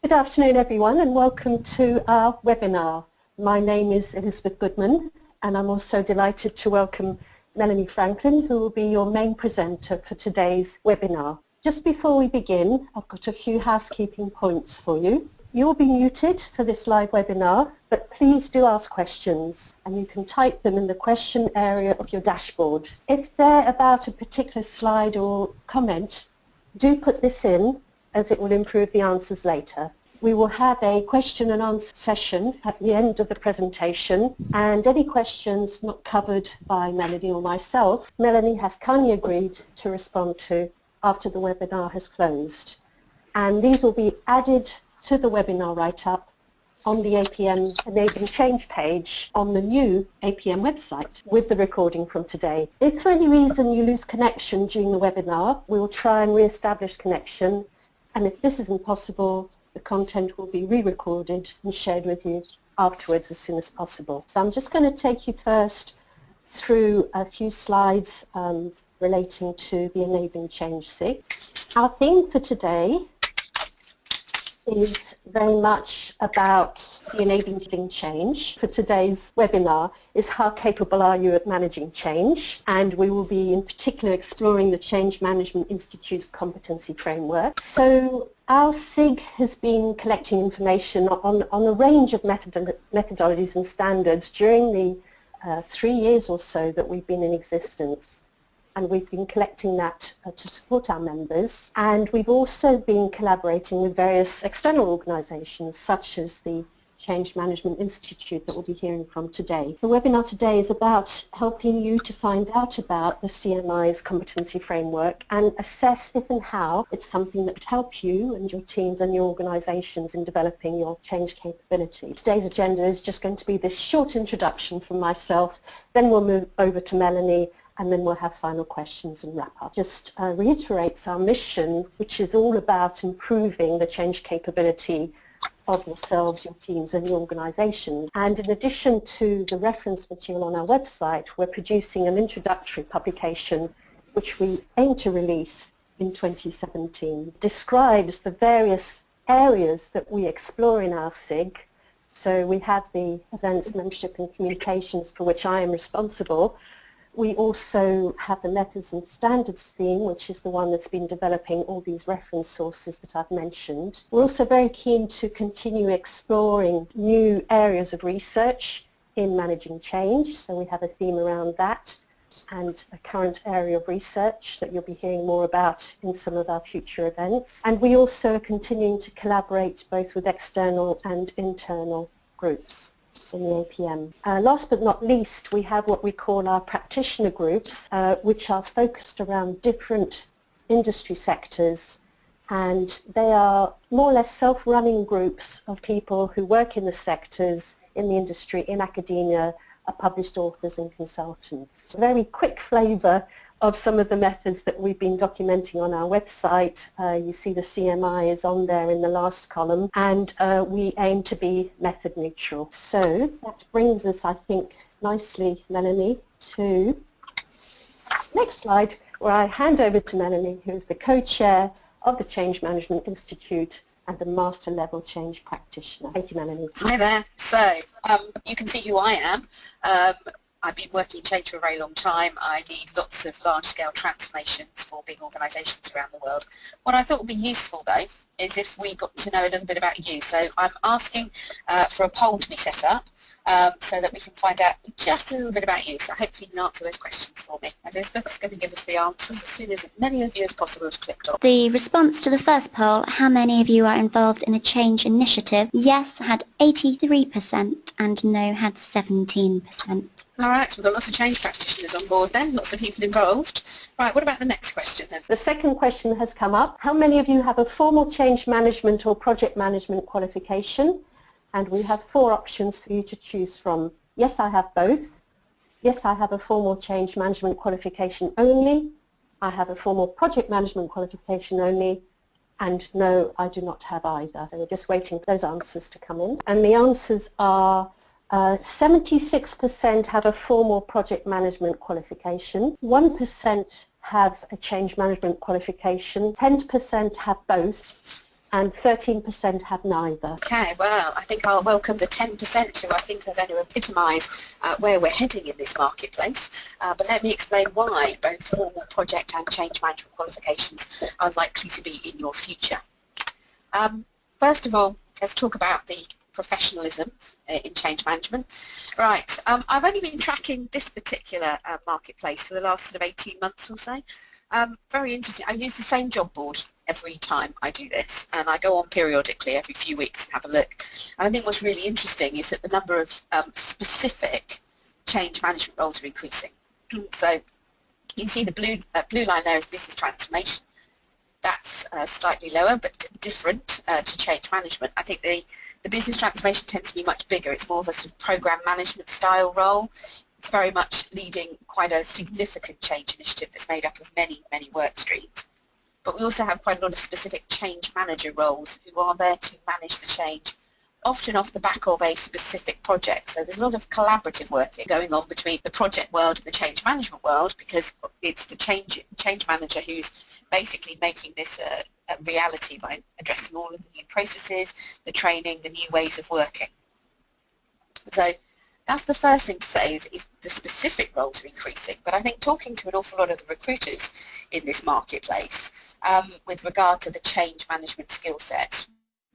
Good afternoon everyone and welcome to our webinar. My name is Elisabeth Goodman and I'm also delighted to welcome Melanie Franklin, who will be your main presenter for today's webinar. Just before we begin, I've got a few housekeeping points for you. You'll be muted for this live webinar, but please do ask questions and you can type them in the question area of your dashboard. If they're about a particular slide or comment, do put this in as it will improve the answers later. We will have a question and answer session at the end of the presentation, and any questions not covered by Melanie or myself, Melanie has kindly agreed to respond to after the webinar has closed. And these will be added to the webinar write-up on the APM Enabling Change page on the new APM website with the recording from today. If for any reason you lose connection during the webinar, we will try and re-establish connection, and if this isn't possible, the content will be re-recorded and shared with you afterwards as soon as possible. So I'm just going to take you first through a few slides relating to the Enabling Change SIG. Our theme for today is very much about the enabling change. For today's webinar is how capable are you at managing change, and we will be in particular exploring the Change Management Institute's competency framework. So our SIG has been collecting information on a range of methodologies and standards during the 3 years or so that we've been in existence. And we've been collecting that to support our members. And we've also been collaborating with various external organisations, such as the Change Management Institute that we'll be hearing from today. The webinar today is about helping you to find out about the CMI's competency framework and assess if and how it's something that would help you and your teams and your organisations in developing your change capability. Today's agenda is just going to be this short introduction from myself, then we'll move over to Melanie, and then we'll have final questions and wrap up. Just reiterates our mission, which is all about improving the change capability of yourselves, your teams and your organisations. And in addition to the reference material on our website, we're producing an introductory publication which we aim to release in 2017. It describes the various areas that we explore in our SIG. So we have the events, membership and communications, for which I am responsible. We also have the methods and standards theme, which is the one that's been developing all these reference sources that I've mentioned. We're also very keen to continue exploring new areas of research in managing change. So we have a theme around that and a current area of research that you'll be hearing more about in some of our future events. And we also are continuing to collaborate both with external and internal groups in the APM. Last but not least, we have what we call our practitioner groups, which are focused around different industry sectors, and they are more or less self-running groups of people who work in the sectors, in the industry, in academia, are published authors and consultants. A very quick flavour of some of the methods that we've been documenting on our website. You see the CMI is on there in the last column, and we aim to be method neutral. So that brings us, I think, nicely, Melanie, to next slide, where I hand over to Melanie, who is the co-chair of the Change Management Institute and a master level change practitioner. Thank you, Melanie. Hi there. So you can see who I am. I've been working in change for a very long time. I lead lots of large-scale transformations for big organisations around the world. What I thought would be useful, though, is if we got to know a little bit about you. So I'm asking for a poll to be set up so that we can find out just a little bit about you. So hopefully you can answer those questions for me. Elisabeth's going to give us the answers as soon as many of you as possible have clicked on. The response to the first poll, how many of you are involved in a change initiative? Yes had 83% and no had 17%. All right, so we've got lots of change practitioners on board then, lots of people involved. Right, what about the next question then? The second question has come up. How many of you have a formal change management or project management qualification? And we have 4 options for you to choose from. Yes, I have both. Yes, I have a formal change management qualification only. I have a formal project management qualification only. And no, I do not have either. So we're just waiting for those answers to come in. And the answers are 76% have a formal project management qualification, 1% have a change management qualification, 10% have both, and 13% have neither. Okay, well, I think I'll welcome the 10% who I think are going to epitomise where we're heading in this marketplace. But let me explain why both formal project and change management qualifications are likely to be in your future. First of all, let's talk about the professionalism in change management. Right, I've only been tracking this particular marketplace for the last sort of 18 months or so. Very interesting. I use the same job board every time I do this, and I go on periodically every few weeks and have a look. And I think what's really interesting is that the number of specific change management roles are increasing. So you can see the blue line there is business transformation. That's slightly lower but different to change management. I think the business transformation tends to be much bigger. It's more of a sort of program management style role. It's very much leading quite a significant change initiative that's made up of many, many work streams. But we also have quite a lot of specific change manager roles who are there to manage the change, often off the back of a specific project. So there's a lot of collaborative working going on between the project world and the change management world, because it's the change manager who's basically making this a reality by addressing all of the new processes, the training, the new ways of working. So that's the first thing to say is the specific roles are increasing. But I think talking to an awful lot of the recruiters in this marketplace with regard to the change management skill set,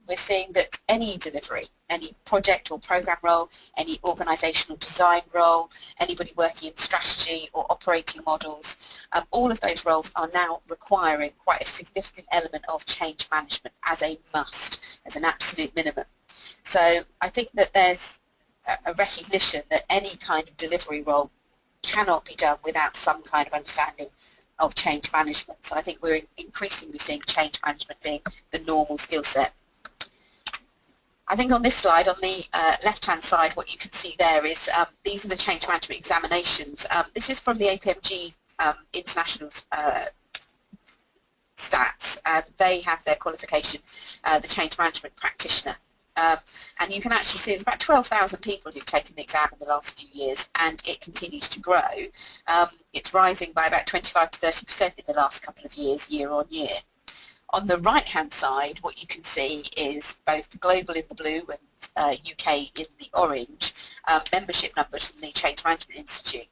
we're seeing that any delivery, any project or program role, any organisational design role, anybody working in strategy or operating models, all of those roles are now requiring quite a significant element of change management as a must, as an absolute minimum. So I think that there's a recognition that any kind of delivery role cannot be done without some kind of understanding of change management. So I think we're increasingly seeing change management being the normal skill set. I think on this slide, on the left-hand side, what you can see there is these are the change management examinations. This is from the APMG International's stats, and they have their qualification, the change management practitioner. And you can actually see there's about 12,000 people who've taken the exam in the last few years, and it continues to grow. It's rising by about 25 to 30% in the last couple of years, year on year. On the right-hand side, what you can see is both global in the blue and UK in the orange, membership numbers in the Change Management Institute.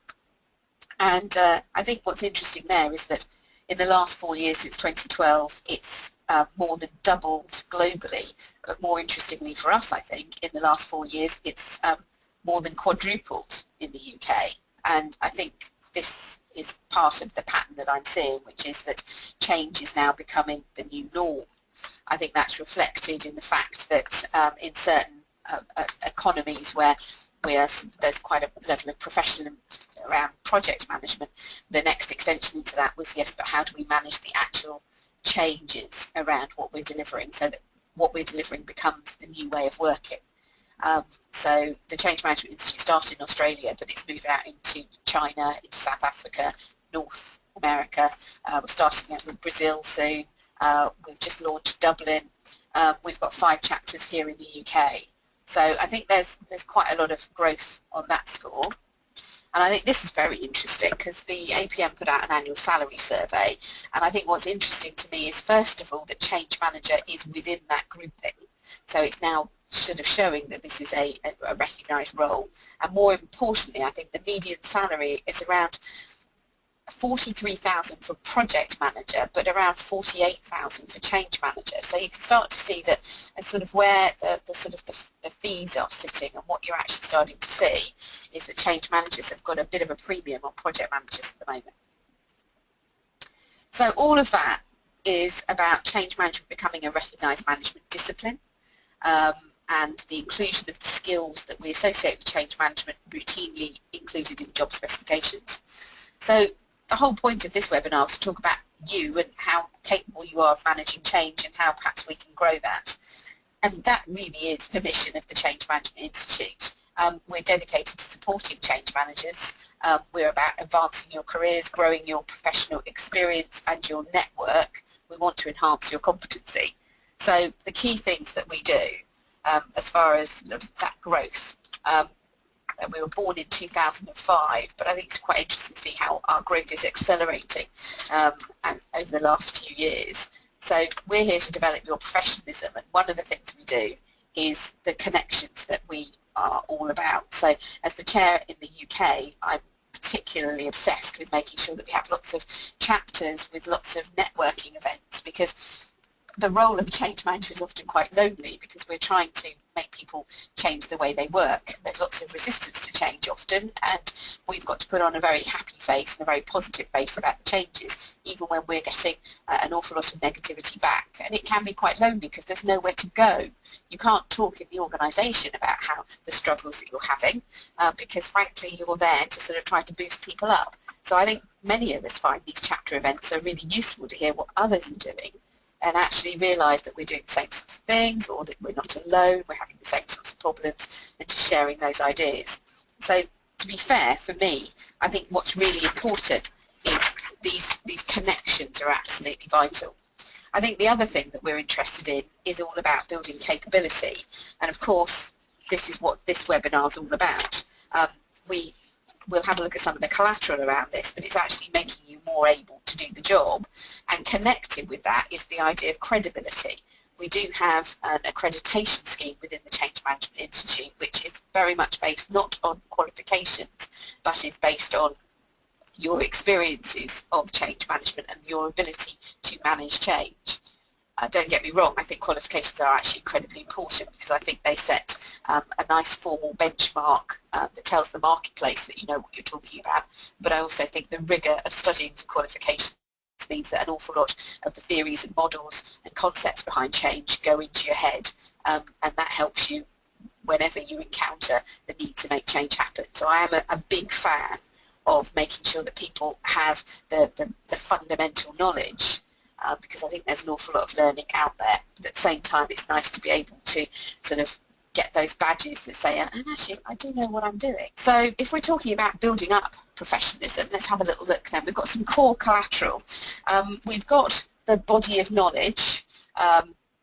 And I think what's interesting there is that in the last 4 years, since 2012, it's more than doubled globally. But more interestingly for us, I think, in the last 4 years, it's more than quadrupled in the UK. And I think this is part of the pattern that I'm seeing, which is that change is now becoming the new norm. I think that's reflected in the fact that in certain economies where there's quite a level of professionalism around project management, the next extension into that was, yes, but how do we manage the actual changes around what we're delivering so that what we're delivering becomes the new way of working. So the Change Management Institute started in Australia, but it's moved out into China, into South Africa, North America. We're starting out with Brazil soon. We've just launched Dublin. We've got 5 chapters here in the UK. So I think there's quite a lot of growth on that score. And I think this is very interesting because the APM put out an annual salary survey, and I think what's interesting to me is, first of all, that change manager is within that grouping. So it's now sort of showing that this is a recognised role. And more importantly, I think the median salary is around 43,000 for project manager, but around 48,000 for change manager. So you can start to see that as sort of where the fees are sitting, and what you're actually starting to see is that change managers have got a bit of a premium on project managers at the moment. So all of that is about change management becoming a recognised management discipline, and the inclusion of the skills that we associate with change management routinely included in job specifications. So the whole point of this webinar is to talk about you and how capable you are of managing change and how perhaps we can grow that. And that really is the mission of the Change Management Institute. We're dedicated to supporting change managers. We're about advancing your careers, growing your professional experience and your network. We want to enhance your competency. So the key things that we do as far as that growth, we were born in 2005, but I think it's quite interesting to see how our growth is accelerating and over the last few years. So we're here to develop your professionalism, and one of the things we do is the connections that we are all about. So as the chair in the UK, I'm particularly obsessed with making sure that we have lots of chapters with lots of networking events, because the role of a change manager is often quite lonely, because we're trying to make people change the way they work. There's lots of resistance to change often, and we've got to put on a very happy face and a very positive face about the changes, even when we're getting an awful lot of negativity back. And it can be quite lonely because there's nowhere to go. You can't talk in the organisation about how the struggles that you're having, because frankly you're there to sort of try to boost people up. So I think many of us find these chapter events are really useful to hear what others are doing, and actually realise that we're doing the same sorts of things, or that we're not alone, we're having the same sorts of problems, and just sharing those ideas. So to be fair, for me, I think what's really important is these connections are absolutely vital. I think the other thing that we're interested in is all about building capability, and of course this is what this webinar is all about. We'll have a look at some of the collateral around this, but it's actually making you more able to do the job, and connected with that is the idea of credibility. We do have an accreditation scheme within the Change Management Institute, which is very much based not on qualifications, but is based on your experiences of change management and your ability to manage change. Don't get me wrong, I think qualifications are actually incredibly important, because I think they set a nice formal benchmark that tells the marketplace that you know what you're talking about. But I also think the rigour of studying for qualifications means that an awful lot of the theories and models and concepts behind change go into your head, and that helps you whenever you encounter the need to make change happen. So I am a big fan of making sure that people have the fundamental knowledge, because I think there's an awful lot of learning out there. But at the same time, it's nice to be able to sort of get those badges that say, and actually, I do know what I'm doing. So if we're talking about building up professionalism, let's have a little look then. We've got some core collateral. We've got the body of knowledge.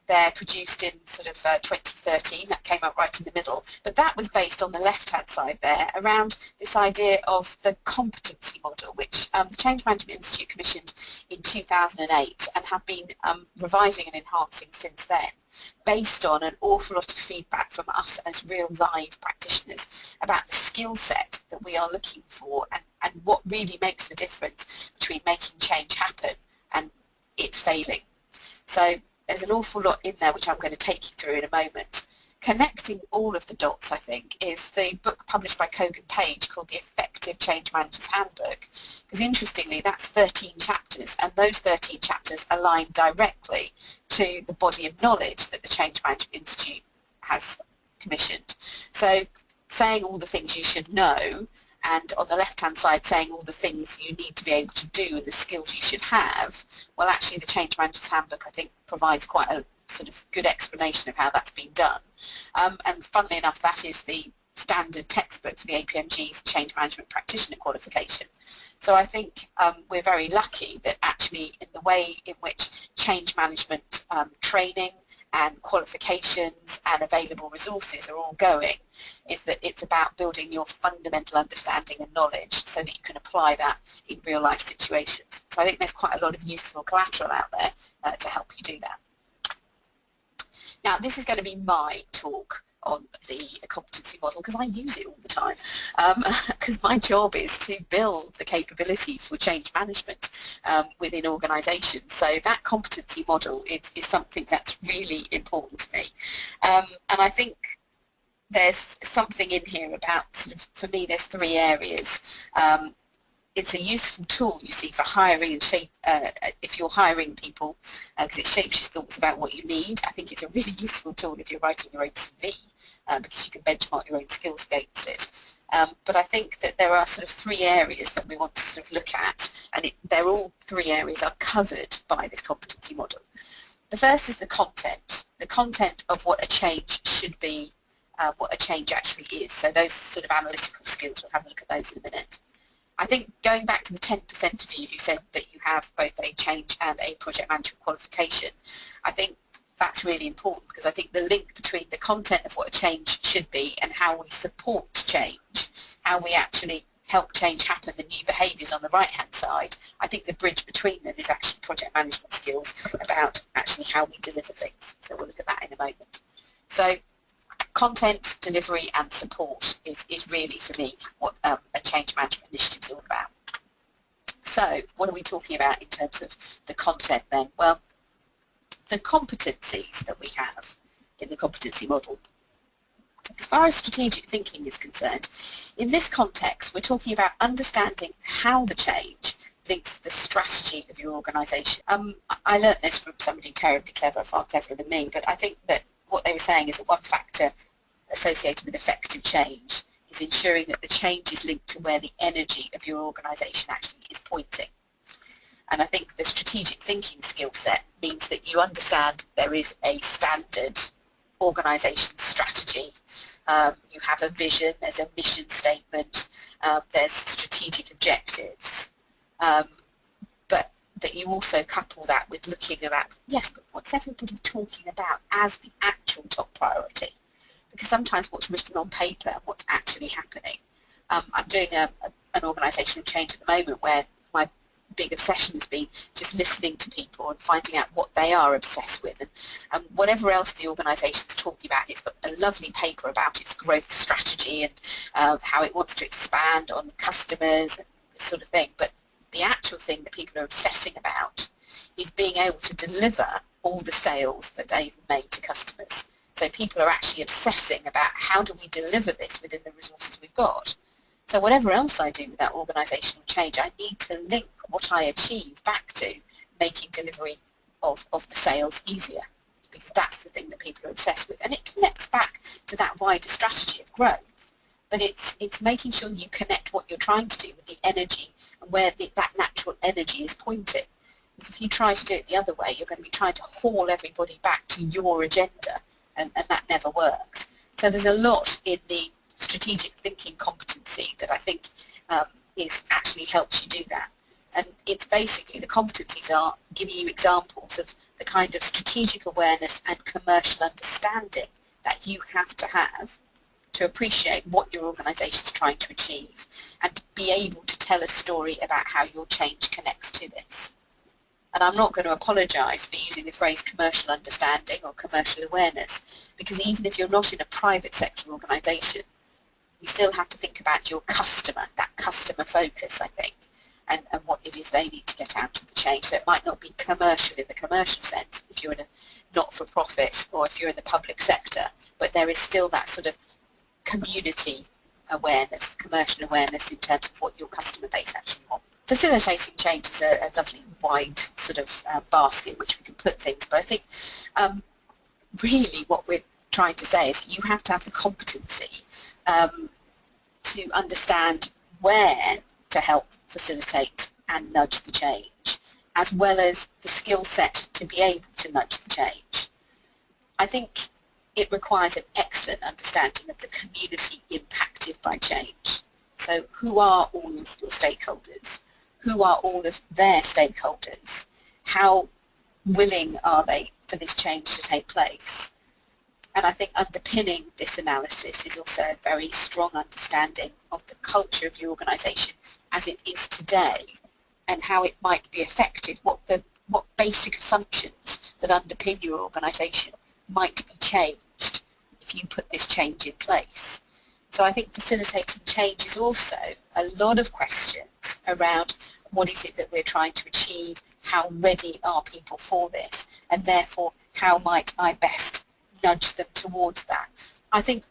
They're produced in sort of 2013, that came up right in the middle, but that was based on the left-hand side there around this idea of the competency model, which the Change Management Institute commissioned in 2008 and have been revising and enhancing since then, based on an awful lot of feedback from us as real live practitioners about the skill set that we are looking for, and what really makes the difference between making change happen and it failing. So there's an awful lot in there which I'm going to take you through in a moment. Connecting all of the dots, I think, is the book published by Kogan Page called The Effective Change Manager's Handbook, because interestingly that's 13 chapters, and those 13 chapters align directly to the body of knowledge that the Change Management Institute has commissioned. So saying all the things you should know, and on the left-hand side saying all the things you need to be able to do and the skills you should have, well actually the Change Manager's Handbook I think provides quite a sort of good explanation of how that's been done. And funnily enough, that is the standard textbook for the APMG's Change Management Practitioner qualification. So I think we're very lucky that actually in the way in which change management training and qualifications and available resources are all going, is that it's about building your fundamental understanding and knowledge so that you can apply that in real life situations. So I think there's quite a lot of useful collateral out there to help you do that. Now this is going to be my talk on the competency model, because I use it all the time, because my job is to build the capability for change management within organisations. So that competency model is something that's really important to me, and I think there's something in here about sort of, for me there's three areas. It's a useful tool, you see, for hiring and shape, if you're hiring people, because it shapes your thoughts about what you need. I think it's a really useful tool if you're writing your own CV, because you can benchmark your own skills against it. But I think that there are sort of three areas that we want to sort of look at, and they're all three areas are covered by this competency model. The first is the content of what a change should be, what a change actually is. So those sort of analytical skills, we'll have a look at those in a minute. I think going back to the 10% of you who said that you have both a change and a project management qualification, I think that's really important, because I think the link between the content of what a change should be and how we support change, how we actually help change happen, the new behaviours on the right-hand side, I think the bridge between them is actually project management skills about actually how we deliver things. So we'll look at that in a moment. So content, delivery and support is really, for me, what a change management initiative is all about. So what are we talking about in terms of the content then? Well, the competencies that we have in the competency model. As far as strategic thinking is concerned, in this context, we're talking about understanding how the change links to the strategy of your organisation. I learnt this from somebody terribly clever, far cleverer than me, but I think that what they were saying is that one factor associated with effective change is ensuring that the change is linked to where the energy of your organisation actually is pointing. And I think the strategic thinking skill set means that you understand there is a standard organisation strategy. You have a vision, there's a mission statement, there's strategic objectives, but that you also couple that with looking at, yes, but what's everybody talking about as the actual top priority? Because sometimes what's written on paper and what's actually happening. I'm doing an organisational change at the moment where my big obsession has been just listening to people and finding out what they are obsessed with, and whatever else the organisation's talking about, it's got a lovely paper about its growth strategy and how it wants to expand on customers and this sort of thing, but the actual thing that people are obsessing about is being able to deliver all the sales that they've made to customers. So people are actually obsessing about how do we deliver this within the resources we've got. So whatever else I do with that organisational change, I need to link what I achieve back to making delivery of the sales easier, because that's the thing that people are obsessed with. And it connects back to that wider strategy of growth. But it's making sure you connect what you're trying to do with the energy and where that natural energy is pointing. Because if you try to do it the other way, you're going to be trying to haul everybody back to your agenda, and that never works. So there's a lot in the strategic thinking competency that I think actually helps you do that. And it's basically, the competencies are giving you examples of the kind of strategic awareness and commercial understanding that you have to appreciate what your organisation is trying to achieve and to be able to tell a story about how your change connects to this. And I'm not going to apologise for using the phrase commercial understanding or commercial awareness, because even if you're not in a private sector organisation, you still have to think about your customer, that customer focus, I think, and what it is they need to get out of the change. So it might not be commercial in the commercial sense if you're in a not-for-profit or if you're in the public sector, but there is still that sort of community awareness, commercial awareness in terms of what your customer base actually wants. Facilitating change is a lovely wide sort of basket in which we can put things, but I think really what we're trying to say is that you have to have the competency to understand where to help facilitate and nudge the change, as well as the skill set to be able to nudge the change. I think it requires an excellent understanding of the community impacted by change. So who are all of your stakeholders? Who are all of their stakeholders? How willing are they for this change to take place? And I think underpinning this analysis is also a very strong understanding of the culture of your organisation as it is today and how it might be affected, what basic assumptions that underpin your organisation might be changed if you put this change in place. So I think facilitating change is also a lot of questions around what is it that we're trying to achieve, how ready are people for this, and therefore how might I best nudge them towards that. I think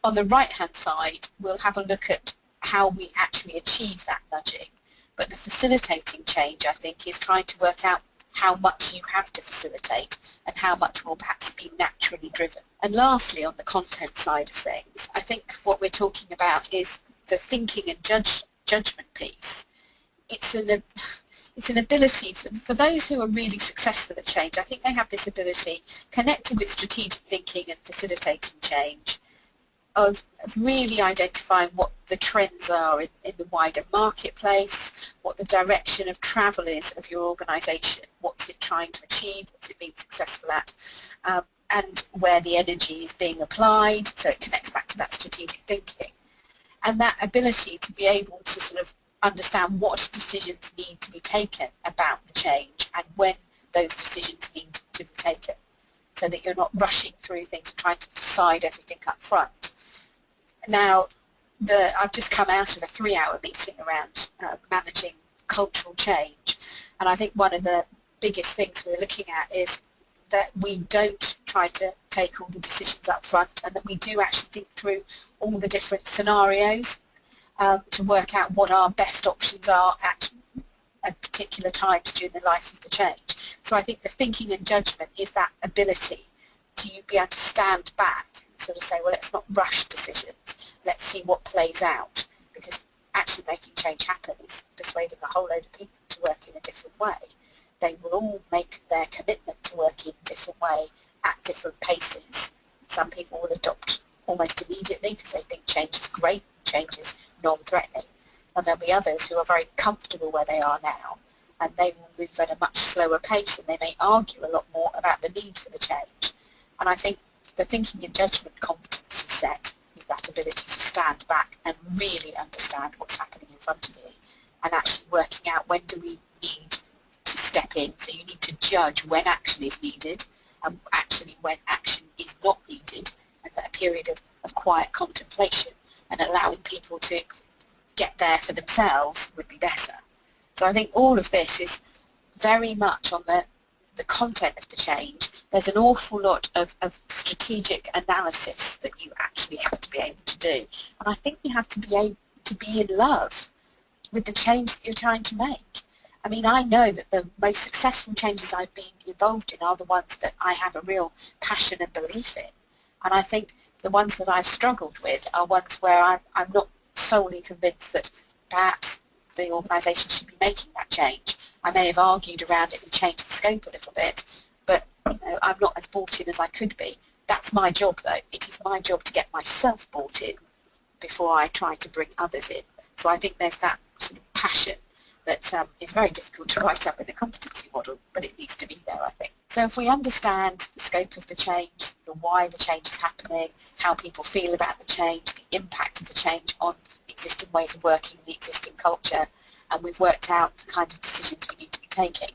on the right-hand side we'll have a look at how we actually achieve that nudging, but the facilitating change, I think, is trying to work out how much you have to facilitate and how much will perhaps be naturally driven. And lastly, on the content side of things, I think what we're talking about is the thinking and judgment piece. It's an ability for those who are really successful at change. I think they have this ability, connected with strategic thinking and facilitating change, of really identifying what the trends are in the wider marketplace, what the direction of travel is of your organisation, what's it trying to achieve, what's it being successful at, and where the energy is being applied, so it connects back to that strategic thinking. And that ability to be able to sort of understand what decisions need to be taken about the change and when those decisions need to be taken, so that you're not rushing through things and trying to decide everything up front. Now, I've just come out of a 3-hour meeting around managing cultural change, and I think one of the biggest things we're looking at is that we don't try to take all the decisions up front, and that we do actually think through all the different scenarios to work out what our best options are at a particular times during the life of the change. So I think the thinking and judgment is that ability to be able to stand back and sort of say, well, let's not rush decisions, let's see what plays out, because actually making change happen is persuading a whole load of people to work in a different way. They will all make their commitment to work in a different way at different paces. Some people will adopt almost immediately because they think change is great, change is non-threatening, and there'll be others who are very comfortable where they are now, and they will move at a much slower pace, and they may argue a lot more about the need for the change. And I think the thinking and judgment competency set is that ability to stand back and really understand what's happening in front of you, and actually working out when do we need to step in. So you need to judge when action is needed and actually when action is not needed, and that a period of quiet contemplation and allowing people to get there for themselves would be better. So I think all of this is very much on the content of the change. There's an awful lot of strategic analysis that you actually have to be able to do. And I think you have to be able to be in love with the change that you're trying to make. I mean, I know that the most successful changes I've been involved in are the ones that I have a real passion and belief in. And I think the ones that I've struggled with are ones where I'm not solely convinced that perhaps the organisation should be making that change. I may have argued around it and changed the scope a little bit, but I'm not as bought in as I could be. That's my job, though. It is my job to get myself bought in before I try to bring others in. So I think there's that sort of passion that is very difficult to write up in a competency model, but it needs to be there, I think. So if we understand the scope of the change, the why the change is happening, how people feel about the change, the impact of the change on the existing ways of working, the existing culture, and we've worked out the kind of decisions we need to be taking,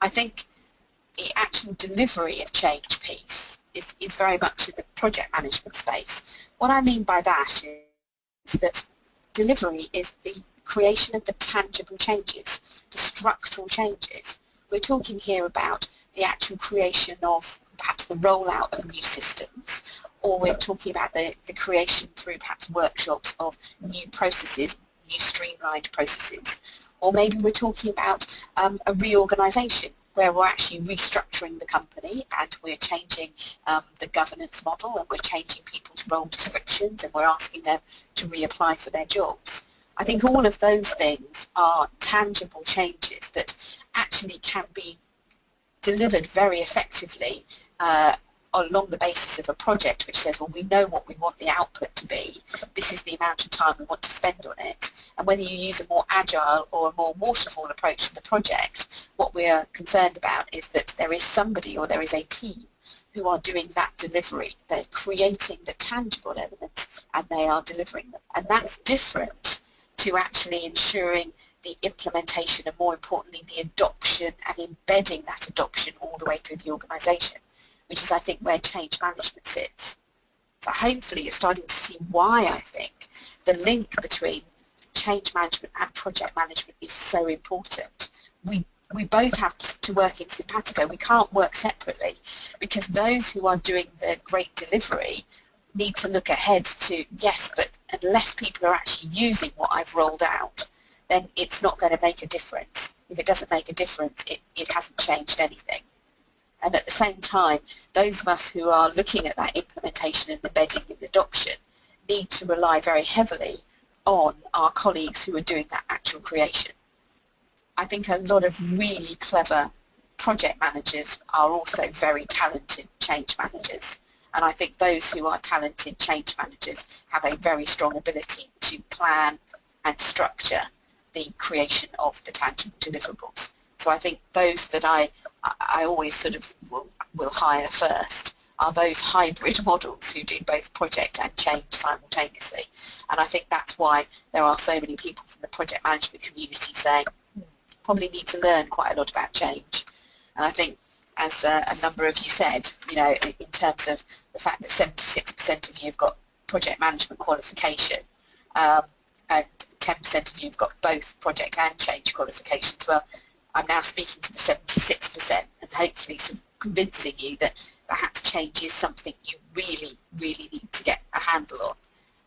I think the actual delivery of change piece is very much in the project management space. What I mean by that is that delivery is the creation of the tangible changes, the structural changes. We're talking here about the actual creation of perhaps the rollout of new systems, or we're talking about the creation through perhaps workshops of new processes, new streamlined processes, or maybe we're talking about a reorganisation where we're actually restructuring the company and we're changing the governance model and we're changing people's role descriptions and we're asking them to reapply for their jobs. I think all of those things are tangible changes that actually can be delivered very effectively along the basis of a project which says, well, we know what we want the output to be, this is the amount of time we want to spend on it, and whether you use a more agile or a more waterfall approach to the project, what we're concerned about is that there is somebody or there is a team who are doing that delivery. They're creating the tangible elements and they are delivering them, and that's different to actually ensuring the implementation and, more importantly, the adoption and embedding that adoption all the way through the organisation, which is, I think, where change management sits. So hopefully you're starting to see why I think the link between change management and project management is so important. We both have to work in simpatico. We can't work separately, because those who are doing the great delivery need to look ahead to, yes, but unless people are actually using what I've rolled out, then it's not going to make a difference. If it doesn't make a difference, it hasn't changed anything. And at the same time, those of us who are looking at that implementation and embedding and adoption need to rely very heavily on our colleagues who are doing that actual creation. I think a lot of really clever project managers are also very talented change managers. And I think those who are talented change managers have a very strong ability to plan and structure the creation of the tangible deliverables. So I think those that I always sort of will hire first are those hybrid models who do both project and change simultaneously. And I think that's why there are so many people from the project management community saying, probably need to learn quite a lot about change. And I think, as a number of you said, you know, in terms of the fact that 76% of you have got project management qualification, and 10% of you have got both project and change qualifications. Well, I'm now speaking to the 76% and hopefully convincing you that perhaps change is something you really, really need to get a handle on.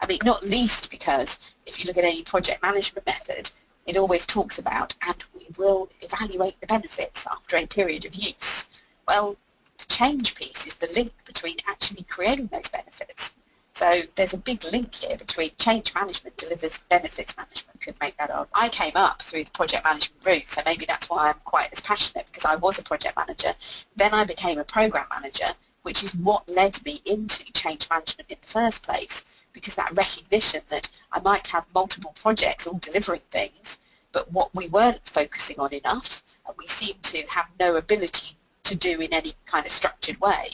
I mean, not least because if you look at any project management method, it always talks about, and we will evaluate the benefits after a period of use. Well, the change piece is the link between actually creating those benefits. So there's a big link here between change management delivers benefits management. Could make that up. I came up through the project management route, so maybe that's why I'm quite as passionate, because I was a project manager. Then I became a program manager, which is what led me into change management in the first place, because that recognition that I might have multiple projects all delivering things, but what we weren't focusing on enough, and we seemed to have no ability to do in any kind of structured way,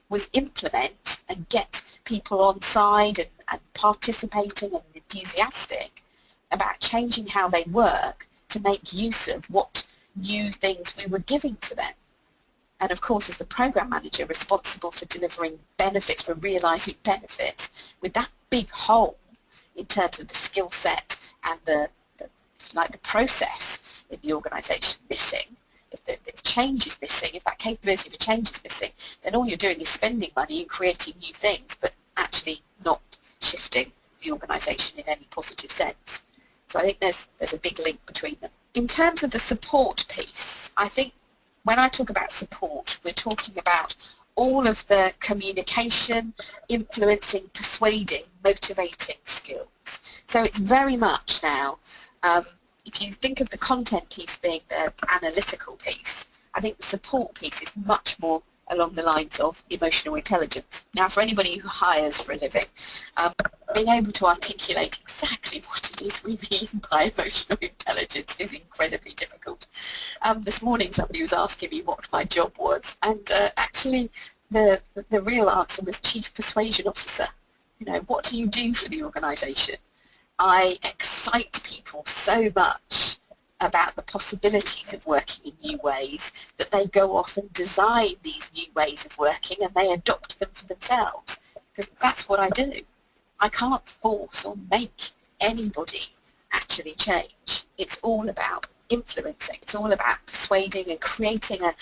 was implement and get people on side and participating and enthusiastic about changing how they work to make use of what new things we were giving to them. And of course, as the program manager responsible for delivering benefits, for realising benefits, with that big hole in terms of the skill set and the process in the organisation missing, if change is missing, if that capability for change is missing, then all you're doing is spending money and creating new things, but actually not shifting the organisation in any positive sense. So I think there's a big link between them. In terms of the support piece, I think when I talk about support, we're talking about all of the communication, influencing, persuading, motivating skills. So it's very much now, if you think of the content piece being the analytical piece, I think the support piece is much more along the lines of emotional intelligence. Now, for anybody who hires for a living, being able to articulate exactly what it is we mean by emotional intelligence is incredibly difficult. This morning somebody was asking me what my job was, and actually the real answer was Chief Persuasion Officer. You know, what do you do for the organisation? I excite people so much about the possibilities of working in new ways that they go off and design these new ways of working and they adopt them for themselves, because that's what I do. I can't force or make anybody actually change. It's all about influencing. It's all about persuading and creating an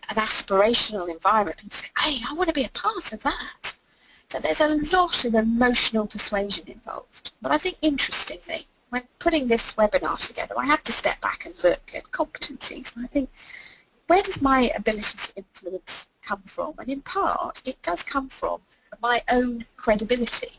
aspirational environment. People say, hey, I want to be a part of that. So there's a lot of emotional persuasion involved. But I think interestingly, when putting this webinar together, I had to step back and look at competencies. And I think, where does my ability to influence come from? And in part, it does come from my own credibility.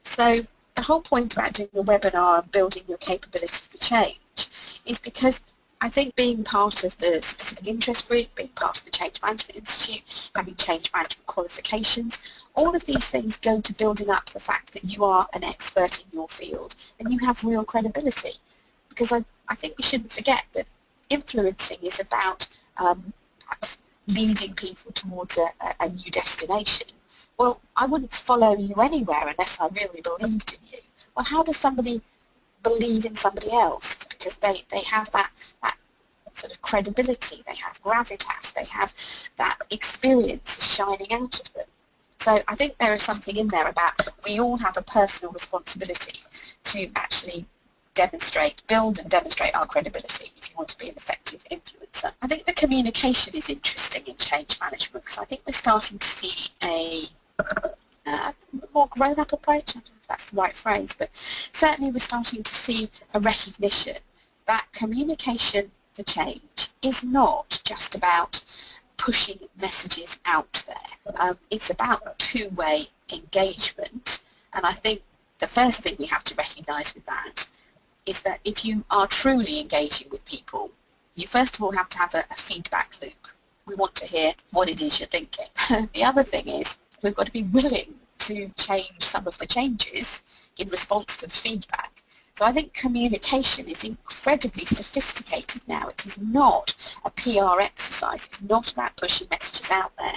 So the whole point about doing a webinar and building your capability for change is because I think being part of the specific interest group, being part of the Change Management Institute, having change management qualifications, all of these things go to building up the fact that you are an expert in your field and you have real credibility. Because I think we shouldn't forget that influencing is about perhaps leading people towards a new destination. Well, I wouldn't follow you anywhere unless I really believed in you. Well, how does somebody believe in somebody else? Because they have that sort of credibility, they have gravitas, they have that experience shining out of them. So I think there is something in there about we all have a personal responsibility to actually build and demonstrate our credibility if you want to be an effective influencer. I think the communication is interesting in change management because I think we're starting to see a more grown-up approach. I don't know if that's the right phrase, but certainly we're starting to see a recognition that communication for change is not just about pushing messages out there. It's about two-way engagement, and I think the first thing we have to recognise with that is that if you are truly engaging with people, you first of all have to have a feedback loop. We want to hear what it is you're thinking. The other thing is we've got to be willing to change some of the changes in response to the feedback. So I think communication is incredibly sophisticated now. It is not a PR exercise. It's not about pushing messages out there.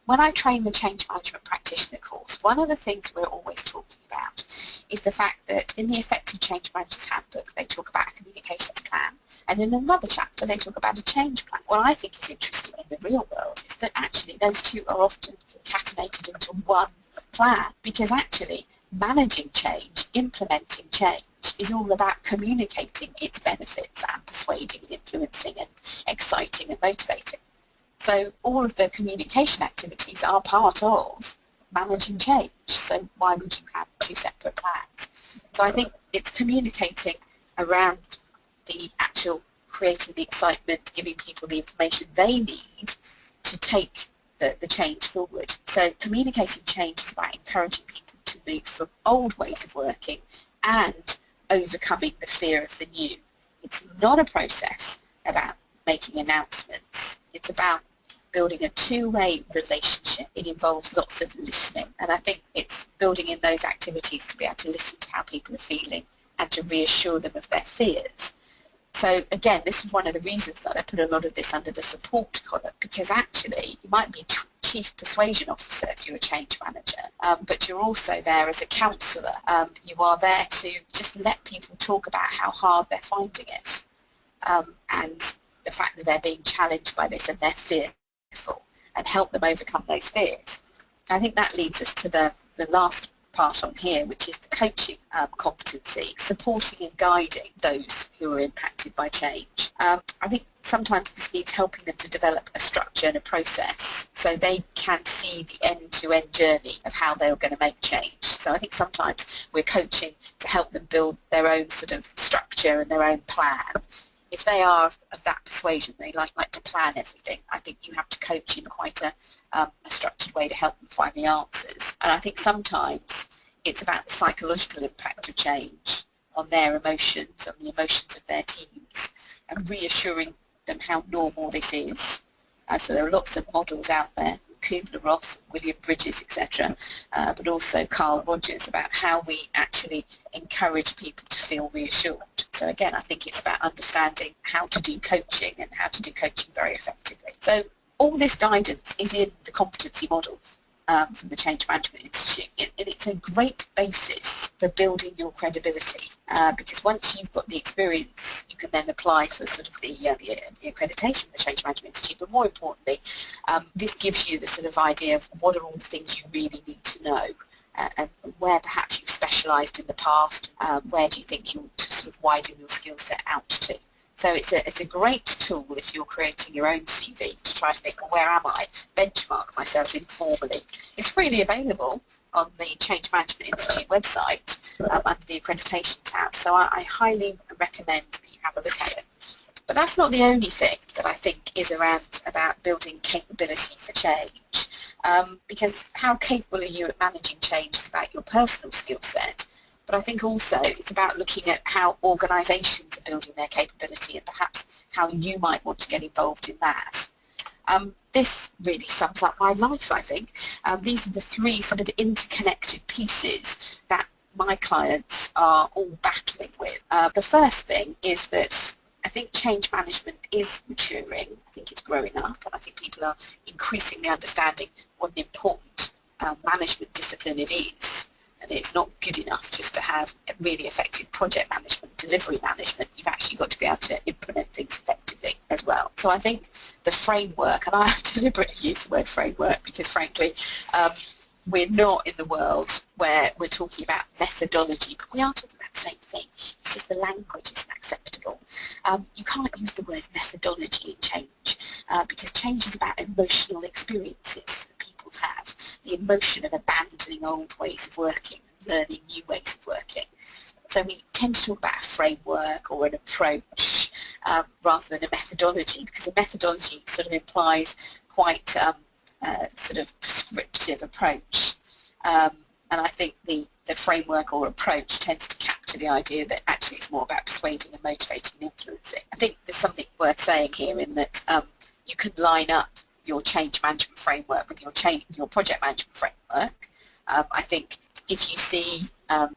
when I train the change management practitioner course, one of the things we're always talking about is the fact that in the Effective Change Manager's Handbook, they talk about a communications plan, and in another chapter, they talk about a change plan. What I think is interesting in the real world is that actually those two are often concatenated into one plan, because actually managing change, implementing change, is all about communicating its benefits and persuading and influencing and exciting and motivating. So all of the communication activities are part of managing change. So why would you have two separate plans? So I think it's communicating around the actual creating the excitement, giving people the information they need to take the change forward. So communicating change is about encouraging people to move from old ways of working and overcoming the fear of the new. It's not a process about making announcements. It's about building a two-way relationship. It involves lots of listening, and I think it's building in those activities to be able to listen to how people are feeling and to reassure them of their fears. So again, this is one of the reasons that I put a lot of this under the support column, because actually you might be chief persuasion officer if you're a change manager, but you're also there as a counsellor. You are there to just let people talk about how hard they're finding it, and the fact that they're being challenged by this and they're fearful, and help them overcome those fears. I think that leads us to the last part on here, which is the coaching competency, supporting and guiding those who are impacted by change. I think sometimes this means helping them to develop a structure and a process so they can see the end-to-end journey of how they're going to make change. So I think sometimes we're coaching to help them build their own sort of structure and their own plan. If they are of that persuasion, they like to plan everything, I think you have to coach in quite a structured way to help them find the answers. And I think sometimes it's about the psychological impact of change on their emotions, on the emotions of their teams, and reassuring them how normal this is. So there are lots of models out there, Kubler-Ross, William Bridges, etc., but also Carl Rogers, about how we actually encourage people to feel reassured. So again, I think it's about understanding how to do coaching and how to do coaching very effectively. So all this guidance is in the competency model from the Change Management Institute, and it's a great basis for building your credibility, because once you've got the experience, you can then apply for sort of the accreditation of the Change Management Institute, but more importantly, this gives you the sort of idea of what are all the things you really need to know, and where perhaps you've specialised in the past, where do you think you'll sort of widen your skill set out to. So it's a great tool if you're creating your own CV to try to think, well, where am I? Benchmark myself informally. It's freely available on the Change Management Institute website under the accreditation tab, so I highly recommend that you have a look at it. But that's not the only thing that I think is about building capability for change, because how capable are you at managing change is about your personal skill set. But I think also it's about looking at how organisations are building their capability and perhaps how you might want to get involved in that. This really sums up my life, I think. These are the three sort of interconnected pieces that my clients are all battling with. The first thing is that I think change management is maturing. I think it's growing up, and I think people are increasingly understanding what an important management discipline it is. And it's not good enough just to have really effective project management, delivery management. You've actually got to be able to implement things effectively as well. So I think the framework, and I deliberately use the word framework because frankly, we're not in the world where we're talking about methodology, but we are talking about the same thing. It's just the language isn't acceptable. You can't use the word methodology in change because change is about emotional experiences that people have, the emotion of abandoning old ways of working and learning new ways of working. So we tend to talk about a framework or an approach rather than a methodology, because a methodology sort of implies quite sort of prescriptive approach, and I think the framework or approach tends to capture the idea that actually it's more about persuading and motivating and influencing. I think there's something worth saying here in that you can line up your change management framework with your project management framework. I think if you see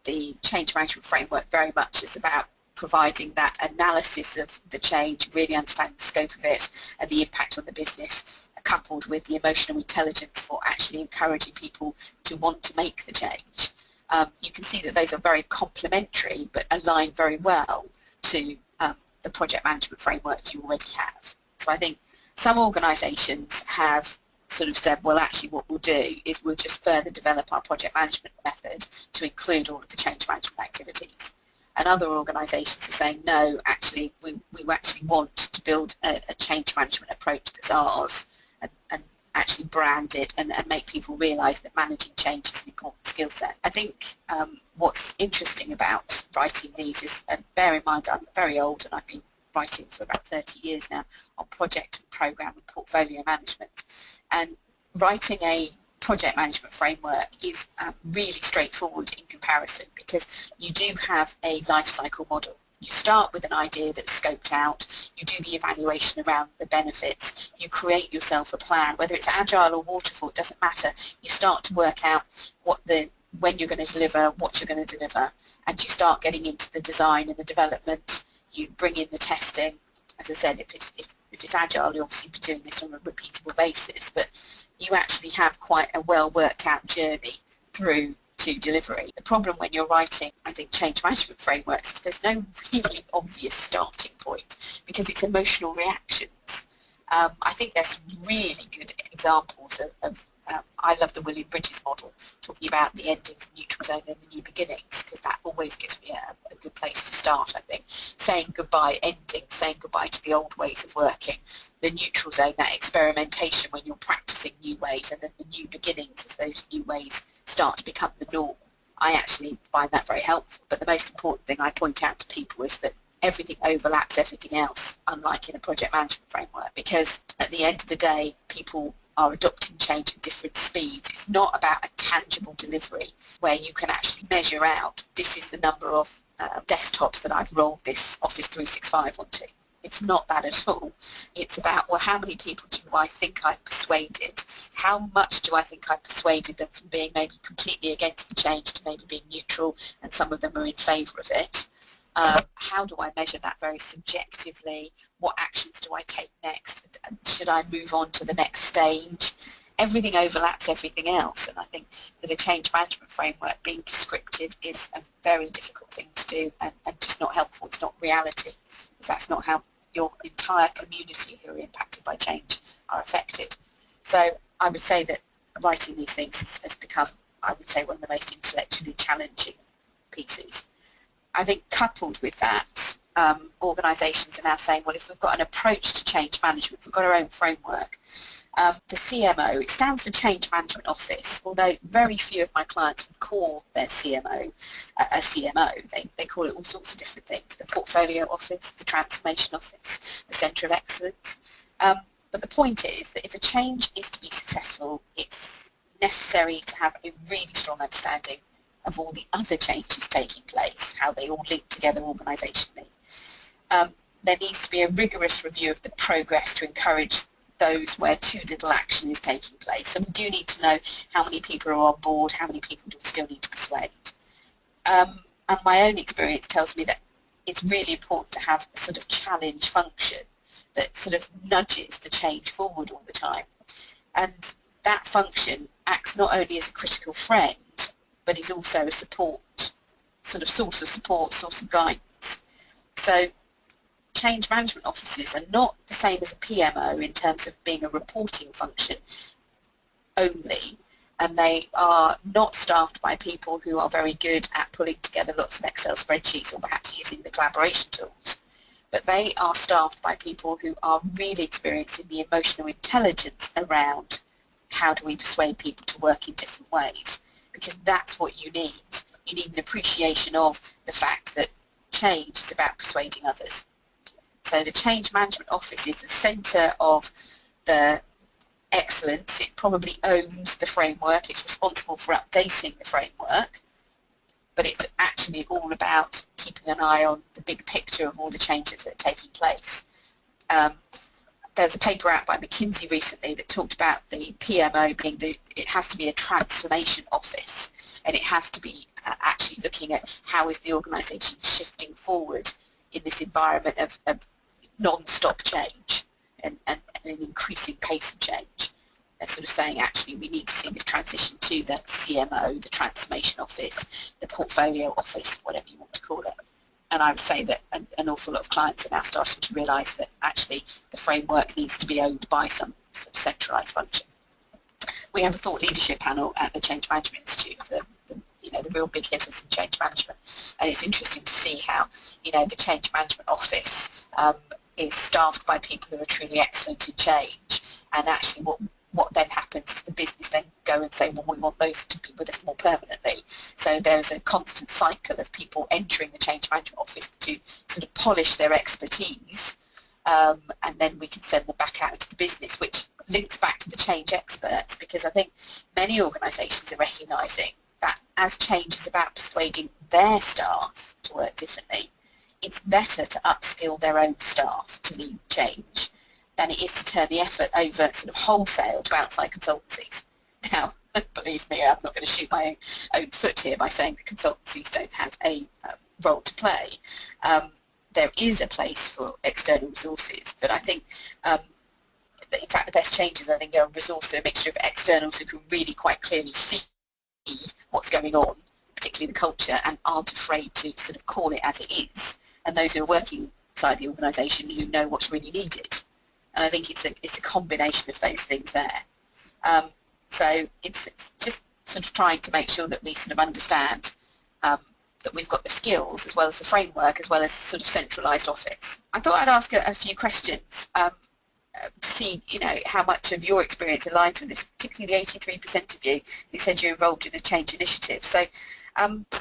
the change management framework very much as about providing that analysis of the change, really understanding the scope of it and the impact on the business, coupled with the emotional intelligence for actually encouraging people to want to make the change. You can see that those are very complementary but align very well to the project management framework you already have. So I think some organisations have sort of said, well, actually what we'll do is we'll just further develop our project management method to include all of the change management activities. And other organisations are saying, no, actually, we actually want to build a change management approach that's ours and actually brand it and make people realise that managing change is an important skill set. I think what's interesting about writing these is, and bear in mind I'm very old and I've been writing for about 30 years now on project, programme and portfolio management, and writing a project management framework is really straightforward in comparison because you do have a life cycle model. You start with an idea that's scoped out, you do the evaluation around the benefits, you create yourself a plan, whether it's agile or waterfall, it doesn't matter. You start to work out when you're going to deliver, what you're going to deliver, and you start getting into the design and the development. You bring in the testing. As I said, if it's agile, you obviously be doing this on a repeatable basis, but you actually have quite a well worked out journey through to delivery. The problem when you're writing, I think, change management frameworks is there's no really obvious starting point because it's emotional reactions. I think there's some really good examples of I love the William Bridges model, talking about the endings, the neutral zone and the new beginnings, because that always gives me a good place to start, I think. Saying goodbye, ending, saying goodbye to the old ways of working. The neutral zone, that experimentation when you're practicing new ways, and then the new beginnings as those new ways start to become the norm. I actually find that very helpful. But the most important thing I point out to people is that everything overlaps everything else, unlike in a project management framework, because at the end of the day, people are adopting change at different speeds. It's not about a tangible delivery where you can actually measure out, this is the number of desktops that I've rolled this Office 365 onto. It's not that at all. It's about, well, how many people do I think I've persuaded? How much do I think I've persuaded them from being maybe completely against the change to maybe being neutral, and some of them are in favour of it? How do I measure that very subjectively? What actions do I take next? Should I move on to the next stage? Everything overlaps everything else, and I think with a change management framework, being prescriptive is a very difficult thing to do and just not helpful. It's not reality, because that's not how your entire community who are impacted by change are affected. So I would say that writing these things has become, I would say, one of the most intellectually challenging pieces. I think coupled with that, organisations are now saying, well, if we've got an approach to change management, if we've got our own framework, the CMO, it stands for Change Management Office, although very few of my clients would call their CMO a CMO. They call it all sorts of different things, the Portfolio Office, the Transformation Office, the Centre of Excellence. But the point is that if a change is to be successful, it's necessary to have a really strong understanding of all the other changes taking place, how they all link together organisationally. There needs to be a rigorous review of the progress to encourage those where too little action is taking place. So we do need to know how many people are on board, how many people do we still need to persuade. And my own experience tells me that it's really important to have a sort of challenge function that sort of nudges the change forward all the time. And that function acts not only as a critical friend, but is also a support, sort of source of support, source of guidance. So change management offices are not the same as a PMO in terms of being a reporting function only, and they are not staffed by people who are very good at pulling together lots of Excel spreadsheets or perhaps using the collaboration tools, but they are staffed by people who are really experienced in the emotional intelligence around how do we persuade people to work in different ways, because that's what you need. You need an appreciation of the fact that change is about persuading others. So the Change Management Office is the centre of the excellence. It probably owns the framework. It's responsible for updating the framework, but it's actually all about keeping an eye on the big picture of all the changes that are taking place. There's a paper out by McKinsey recently that talked about the PMO being it has to be a transformation office, and it has to be actually looking at how is the organisation shifting forward in this environment of non-stop change. an increasing pace of change. They're sort of saying, actually, we need to see this transition to the CMO, the transformation office, the portfolio office, whatever you want to call it. And I would say that an awful lot of clients are now starting to realise that actually the framework needs to be owned by some sort of centralised function. We have a thought leadership panel at the Change Management Institute for the real big hitters in change management, and it's interesting to see how the change management office is staffed by people who are truly excellent in change, and actually what then happens, the business then go and say, well, we want those to be with us more permanently. So there's a constant cycle of people entering the change management office to sort of polish their expertise, and then we can send them back out into the business, which links back to the change experts, because I think many organisations are recognising that as change is about persuading their staff to work differently, it's better to upskill their own staff to lead change than it is to turn the effort over sort of wholesale to outside consultancies. Now, believe me, I'm not going to shoot my own foot here by saying that consultancies don't have a role to play. There is a place for external resources, but I think that in fact the best changes, I think, are resourced through a mixture of externals who can really quite clearly see what's going on, particularly the culture, and aren't afraid to sort of call it as it is, and those who are working inside the organisation who know what's really needed. And I think it's a combination of those things there. So it's just sort of trying to make sure that we sort of understand that we've got the skills as well as the framework as well as sort of centralised office. I thought I'd ask a few questions to see, how much of your experience aligns with this, particularly the 83% of you who said you're involved in a change initiative. So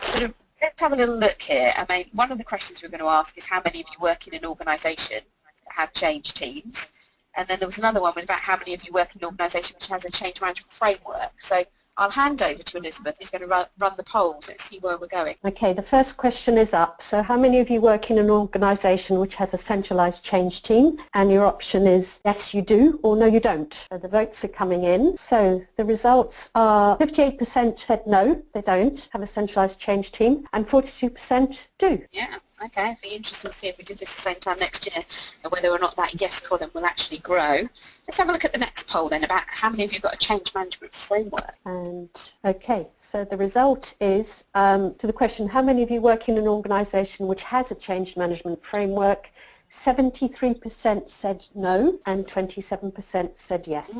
sort of let's have a little look here. I mean, one of the questions we're going to ask is how many of you work in an organisation that have change teams? And then there was another one was about how many of you work in an organisation which has a change management framework. So I'll hand over to Elisabeth, who's going to run the polls and see where we're going. Okay, the first question is up. So how many of you work in an organisation which has a centralised change team? And your option is yes, you do, or no, you don't. So the votes are coming in. So the results are 58% said no, they don't have a centralised change team, and 42% do. Yeah. Okay, it'd be interesting to see if we did this the same time next year, and whether or not that yes column will actually grow. Let's have a look at the next poll then about how many of you have got a change management framework. And okay, so the result is to the question, how many of you work in an organisation which has a change management framework? 73% said no and 27% said yes.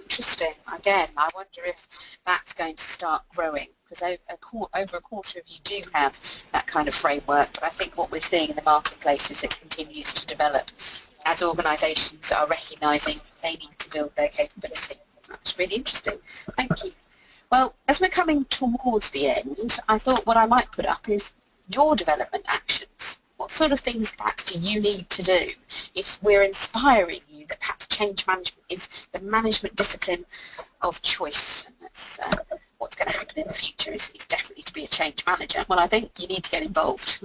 Interesting. Again, I wonder if that's going to start growing, because over a quarter of you do have that kind of framework, but I think what we're seeing in the marketplace is it continues to develop as organisations are recognising they need to build their capability. That's really interesting. Thank you. Well, as we're coming towards the end, I thought what I might put up is your development actions. What sort of things perhaps do you need to do if we're inspiring you that perhaps change management is the management discipline of choice, and that's what's going to happen in the future is definitely to be a change manager? Well, I think you need to get involved.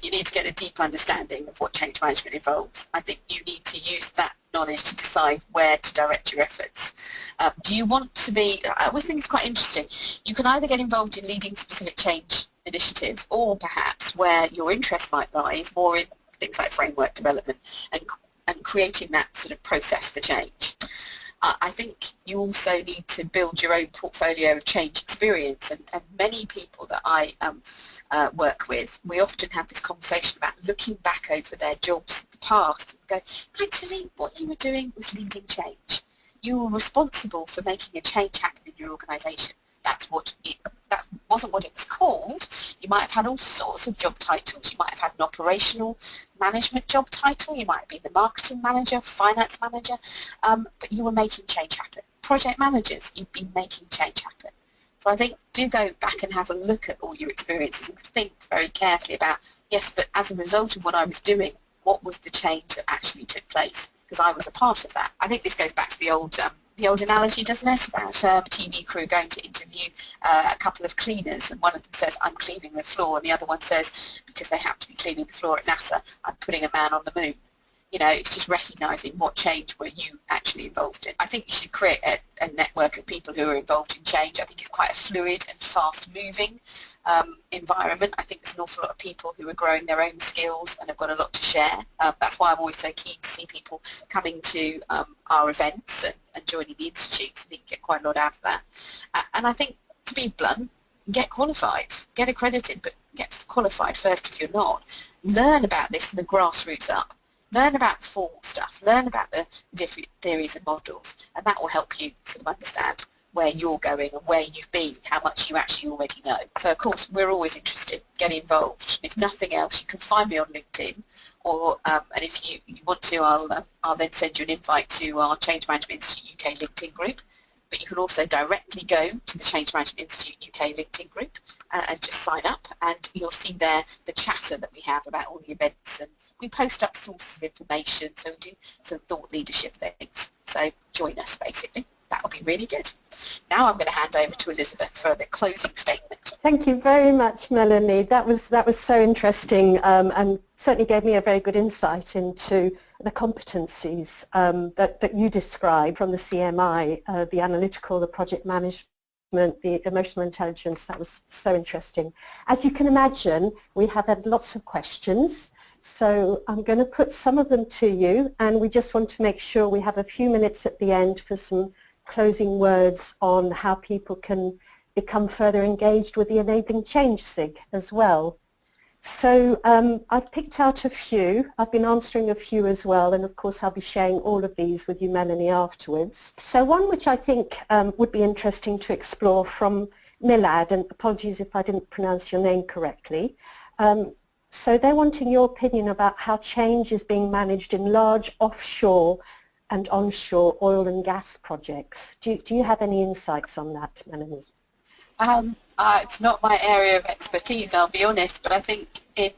You need to get a deep understanding of what change management involves. I think you need to use that knowledge to decide where to direct your efforts. Do you want to be, I always think it's quite interesting, you can either get involved in leading specific change initiatives, or perhaps where your interest might lie is more in things like framework development and creating that sort of process for change. I think you also need to build your own portfolio of change experience, and many people that I work with, we often have this conversation about looking back over their jobs in the past and go, actually what you were doing was leading change. You were responsible for making a change happen in your organisation. That wasn't what it was called. You might have had all sorts of job titles. You might have had an operational management job title. You might have been the marketing manager, finance manager, but you were making change happen. Project managers, you've been making change happen. So I think do go back and have a look at all your experiences and think very carefully about, yes, but as a result of what I was doing, what was the change that actually took place? Because I was a part of that. I think this goes back to the old analogy, doesn't it, about a TV crew going to interview a couple of cleaners, and one of them says, I'm cleaning the floor, and the other one says, because they happen to be cleaning the floor at NASA, I'm putting a man on the moon. it's just recognising what change were you actually involved in. I think you should create a network of people who are involved in change. I think it's quite a fluid and fast-moving environment. I think there's an awful lot of people who are growing their own skills and have got a lot to share. That's why I'm always so keen to see people coming to our events and joining the institutes. I think you get quite a lot out of that. And I think, to be blunt, get qualified, get accredited, but get qualified first if you're not. Learn about this from the grassroots up. Learn about the formal stuff, learn about the different theories and models, and that will help you sort of understand where you're going and where you've been, how much you actually already know. So of course we're always interested, get involved. If nothing else, you can find me on LinkedIn, or and if you want to, I'll then send you an invite to our Change Management Institute UK LinkedIn group. But you can also directly go to the Change Management Institute UK LinkedIn group and just sign up, and you'll see there the chatter that we have about all the events, and we post up sources of information, so we do some thought leadership things. So join us, basically. That will be really good. Now I'm going to hand over to Elisabeth for the closing statement. Thank you very much, Melanie. That was so interesting, and certainly gave me a very good insight into the competencies that you described from the CMI, the analytical, the project management, the emotional intelligence. That was so interesting. As you can imagine, we have had lots of questions, so I'm going to put some of them to you, and we just want to make sure we have a few minutes at the end for some closing words on how people can become further engaged with the Enabling Change SIG as well. So I've picked out a few. I've been answering a few as well, and of course I'll be sharing all of these with you, Melanie, afterwards. So one which I think would be interesting to explore from Milad, and apologies if I didn't pronounce your name correctly. So they're wanting your opinion about how change is being managed in large offshore and onshore oil and gas projects. Do you have any insights on that, Melanie? It's not my area of expertise, I'll be honest, but I think in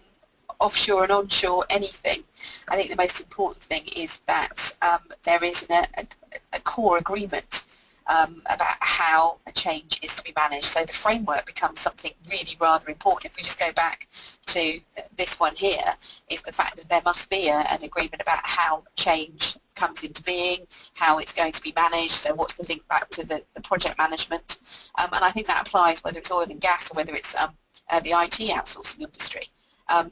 offshore and onshore anything, I think the most important thing is that there is a core agreement about how a change is to be managed. So the framework becomes something really rather important. If we just go back to this one here, is the fact that there must be an agreement about how change comes into being, how it's going to be managed, so what's the link back to the project management. And I think that applies whether it's oil and gas or whether it's the IT outsourcing industry.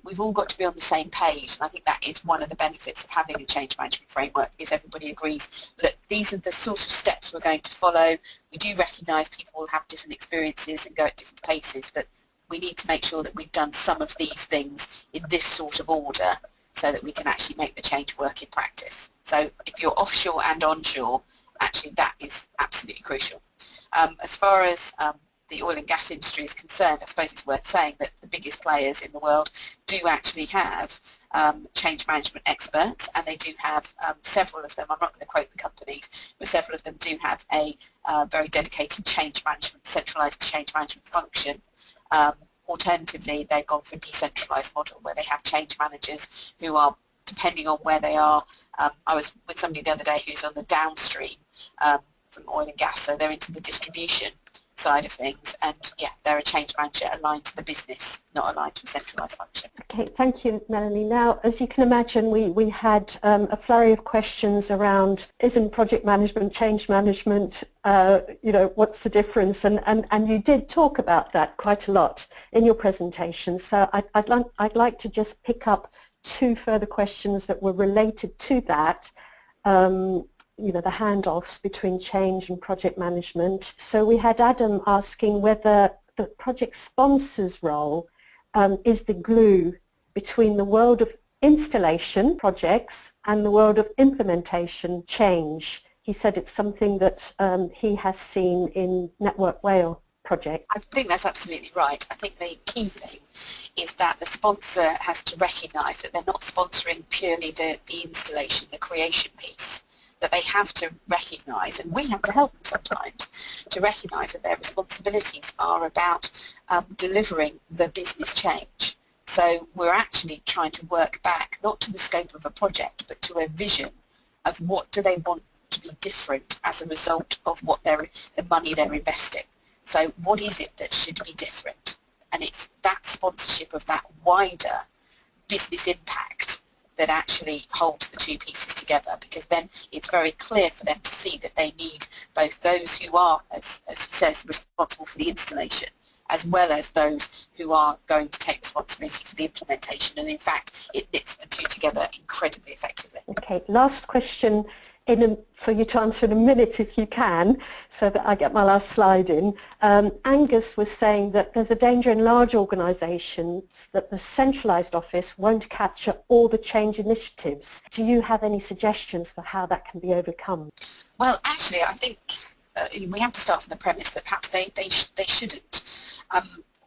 We've all got to be on the same page, and I think that is one of the benefits of having a change management framework, is everybody agrees, look, these are the sort of steps we're going to follow. We do recognise people will have different experiences and go at different paces, but we need to make sure that we've done some of these things in this sort of order so that we can actually make the change work in practice. So if you're offshore and onshore, actually that is absolutely crucial. As far as the oil and gas industry is concerned, I suppose it's worth saying that the biggest players in the world do actually have change management experts, and they do have several of them, I'm not going to quote the companies, but several of them do have a very dedicated change management, centralised change management function. Alternatively, they've gone for a decentralised model where they have change managers who are, depending on where they are, I was with somebody the other day who's on the downstream from oil and gas, so they're into the distribution side of things, and yeah, they're a change manager aligned to the business, not aligned to a centralised function. Okay, thank you, Melanie. Now, as you can imagine, we had a flurry of questions around, isn't project management change management, what's the difference, and you did talk about that quite a lot in your presentation, so I'd like to just pick up two further questions that were related to that. The handoffs between change and project management. So we had Adam asking whether the project sponsor's role is the glue between the world of installation projects and the world of implementation change. He said it's something that he has seen in Network Whale project. I think that's absolutely right. I think the key thing is that the sponsor has to recognise that they're not sponsoring purely the installation, the creation piece, that they have to recognise, and we have to help them sometimes, to recognise that their responsibilities are about delivering the business change. So we're actually trying to work back, not to the scope of a project, but to a vision of what do they want to be different as a result of what the money they're investing. So what is it that should be different? And it's that sponsorship of that wider business impact that actually holds the two pieces together, because then it's very clear for them to see that they need both those who are, as he says, responsible for the installation, as well as those who are going to take responsibility for the implementation. And in fact, it knits the two together incredibly effectively. Okay, last question for you to answer in a minute if you can, so that I get my last slide in. Angus was saying that there's a danger in large organisations that the centralised office won't capture all the change initiatives. Do you have any suggestions for how that can be overcome? Well, actually, I think we have to start from the premise that perhaps they shouldn't.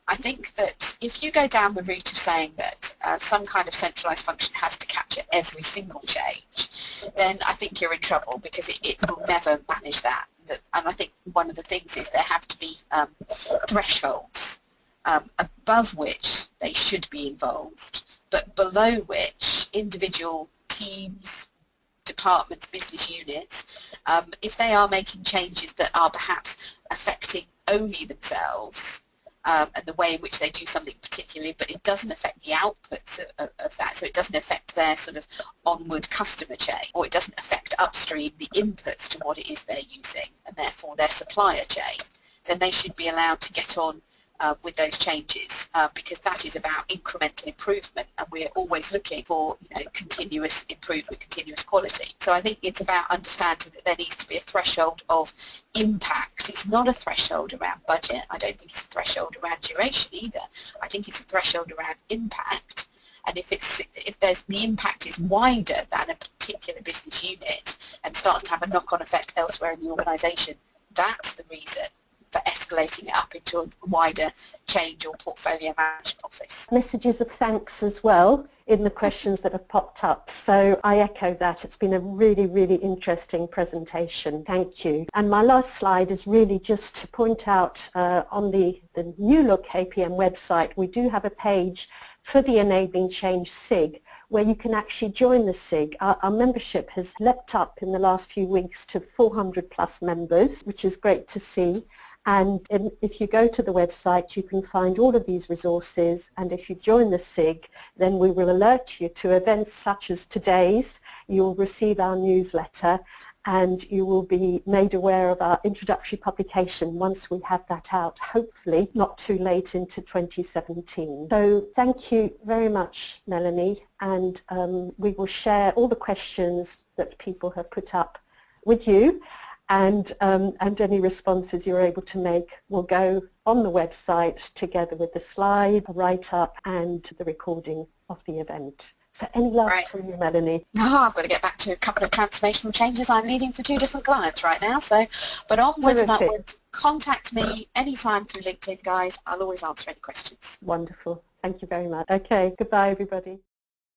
I think that if you go down the route of saying that some kind of centralised function has to capture every single change, then I think you're in trouble, because it will never manage that. And I think one of the things is there have to be thresholds above which they should be involved, but below which individual teams, departments, business units, if they are making changes that are perhaps affecting only themselves, and the way in which they do something particularly, but it doesn't affect the outputs of that, so it doesn't affect their sort of onward customer chain, or it doesn't affect upstream the inputs to what it is they're using, and therefore their supplier chain, then they should be allowed to get on with those changes, because that is about incremental improvement, and we're always looking for continuous improvement, continuous quality. So I think it's about understanding that there needs to be a threshold of impact. It's not a threshold around budget. I don't think it's a threshold around duration either. I think it's a threshold around impact. And if the impact is wider than a particular business unit and starts to have a knock-on effect elsewhere in the organisation, that's the reason for escalating it up into a wider change or portfolio management office. Messages of thanks as well in the questions that have popped up. So I echo that. It's been a really, really interesting presentation. Thank you. And my last slide is really just to point out on the New Look APM website, we do have a page for the Enabling Change SIG, where you can actually join the SIG. Our membership has leapt up in the last few weeks to 400 plus members, which is great to see. And if you go to the website, you can find all of these resources, and if you join the SIG, then we will alert you to events such as today's. You'll receive our newsletter, and you will be made aware of our introductory publication once we have that out, hopefully not too late into 2017. So thank you very much, Melanie, and we will share all the questions that people have put up with you. And any responses you're able to make will go on the website together with the slide, a write-up, and the recording of the event. So any last from you, Melanie? Oh, I've got to get back to a couple of transformational changes I'm leading for 2 different clients right now. So, but onwards and upwards, contact me anytime through LinkedIn, guys. I'll always answer any questions. Wonderful. Thank you very much. Okay, goodbye, everybody.